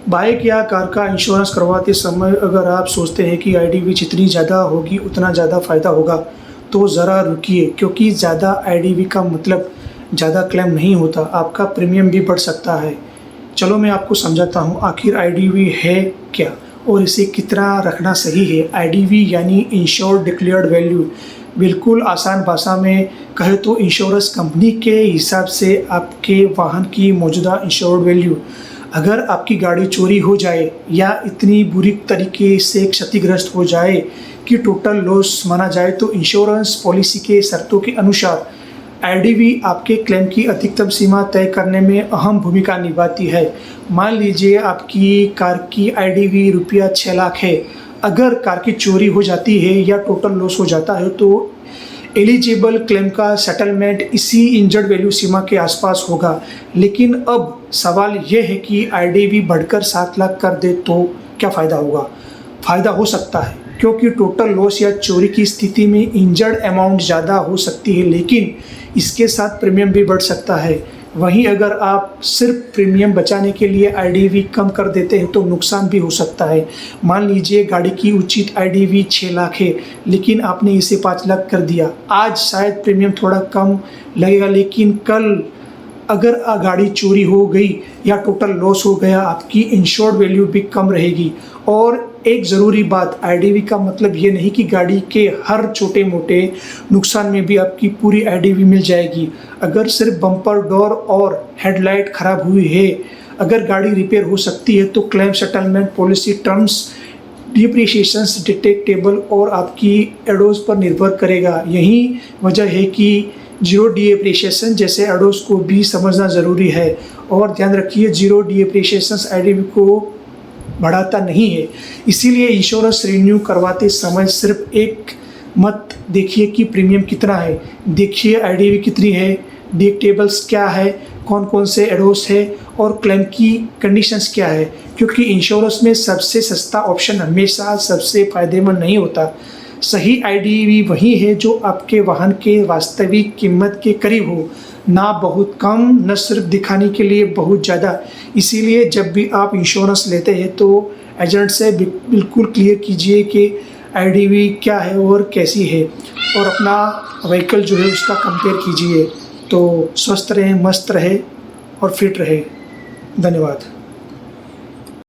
Bike या car का insurance करवाते समय अगर आप सोचते हैं कि आईडीवी जितनी ज़्यादा होगी उतना ज़्यादा फ़ायदा होगा, तो ज़रा रुकिए, क्योंकि ज़्यादा आईडीवी का मतलब ज़्यादा क्लेम नहीं होता, आपका प्रीमियम भी बढ़ सकता है। चलो मैं आपको समझाता हूँ आखिर आईडीवी है क्या और इसे कितना रखना सही है। आईडीवी यानी इंश्योर्ड डिक्लेयर्ड वैल्यू। बिल्कुल आसान भाषा में कहे तो इंश्योरेंस कंपनी के हिसाब से आपके वाहन की मौजूदा इंश्योर्ड वैल्यू। अगर आपकी गाड़ी चोरी हो जाए या इतनी बुरी तरीके से क्षतिग्रस्त हो जाए कि टोटल लॉस माना जाए, तो इंश्योरेंस पॉलिसी के शर्तों के अनुसार आईडीवी आपके क्लेम की अधिकतम सीमा तय करने में अहम भूमिका निभाती है। मान लीजिए आपकी कार की आईडीवी रुपया 6 लाख है। अगर कार की चोरी हो जाती है या टोटल लॉस हो जाता है तो एलिजिबल क्लेम का सेटलमेंट इसी इंजर्ड वैल्यू सीमा के आसपास होगा। लेकिन अब सवाल यह है कि आईडीवी बढ़कर 7 लाख कर दे तो क्या फ़ायदा होगा? फ़ायदा हो सकता है, क्योंकि टोटल लॉस या चोरी की स्थिति में इंजर्ड अमाउंट ज़्यादा हो सकती है, लेकिन इसके साथ प्रीमियम भी बढ़ सकता है। वहीं अगर आप सिर्फ प्रीमियम बचाने के लिए आईडीवी कम कर देते हैं तो नुकसान भी हो सकता है। मान लीजिए गाड़ी की उचित आईडीवी 6 लाख है, लेकिन आपने इसे 5 लाख कर दिया। आज शायद प्रीमियम थोड़ा कम लगेगा, लेकिन कल अगर गाड़ी चोरी हो गई या टोटल लॉस हो गया, आपकी इंश्योर्ड वैल्यू भी कम रहेगी। और एक ज़रूरी बात, आईडीवी का मतलब ये नहीं कि गाड़ी के हर छोटे मोटे नुकसान में भी आपकी पूरी आईडीवी मिल जाएगी। अगर सिर्फ बम्पर, डोर और हेडलाइट ख़राब हुई है, अगर गाड़ी रिपेयर हो सकती है, तो claim settlement policy terms depreciations deductible और आपकी एडोज पर निर्भर करेगा। यही वजह है कि जीरो डिप्रिसिएशन जैसे एडोज को भी समझना ज़रूरी है। और ध्यान रखिए, जीरो डिप्रिसिएशन आईडीवी को बढ़ाता नहीं है। इसीलिए इंश्योरेंस रिन्यू करवाते समय सिर्फ एक मत देखिए कि प्रीमियम कितना है, देखिए आईडीवी कितनी है, डिडक्टेबल्स क्या है, कौन कौन से एडोस है और क्लेम की कंडीशंस क्या है। क्योंकि इंश्योरेंस में सबसे सस्ता ऑप्शन हमेशा सबसे फ़ायदेमंद नहीं होता। सही आईडीवी वही है जो आपके वाहन के वास्तविक कीमत के करीब हो, ना बहुत कम, न सिर्फ दिखाने के लिए बहुत ज़्यादा। इसीलिए जब भी आप इंश्योरेंस लेते हैं तो एजेंट से बिल्कुल क्लियर कीजिए कि आईडीवी क्या है और कैसी है, और अपना व्हीकल जो है उसका कंपेयर कीजिए। तो स्वस्थ रहें, मस्त रहे और फिट रहे। धन्यवाद।